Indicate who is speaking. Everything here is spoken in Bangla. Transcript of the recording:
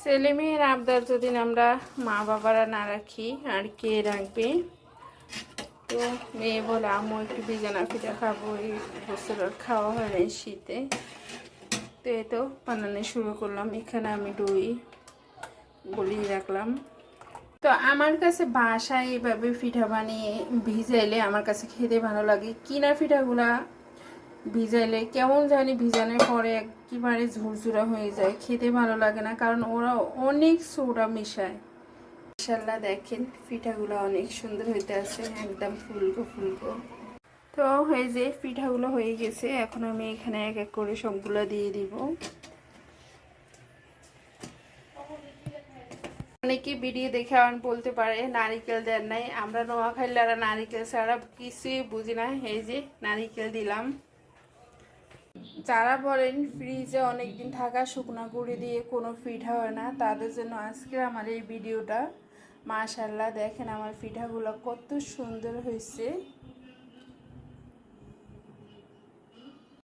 Speaker 1: ছেলে মেয়ের আবদার যদি আমরা মা বাবারা না রাখি আর কে রাখবে। তো মেয়ে বলে আম্মু একটু বিজানা পিঠা খাবো, এই বছর আর খাওয়া হয় না শীতে। তো এই তো বানানো শুরু করলাম। এখানে আমি দই গলিয়ে রাখলাম। তো আমার কাছে বাসায় এইভাবে পিঠা বানিয়ে ভিজাইলে আমার কাছে খেতে ভালো লাগে। কিনা পিঠাগুলা ভিজাইলে কেমন জানি ভিজানোর পরে একেবারে ঝুরঝুরা হয়ে যায়, খেতে ভালো লাগে না, কারণ ওরা অনেক সোডা মিশায়। মাশাআল্লাহ দেখেন পিঠাগুলো অনেক সুন্দর হইতে আছে, একদম ফুলকো ফুলকো। তো এই যে পিঠাগুলো হয়ে গেছে, এখন আমি এখানে এক এক করে সবগুলো দিয়ে দিব। অনেকে ভিডিও দেখে আমার বলতে পারে নারিকেল দেন নাই, আমরা নোয়াখালীরা নারিকেল ছাড়া কিছুই বুঝি না। এই যে নারিকেল দিলাম। যারা বলেন ফ্রিজে অনেকদিন থাকা শুকনো গুঁড়ি দিয়ে কোনো পিঠা হয় না, তাদের জন্য আজকে আমার এই ভিডিওটা। মাশাআল্লাহ দেখেন আমার পিঠাগুলো কত সুন্দর হয়েছে।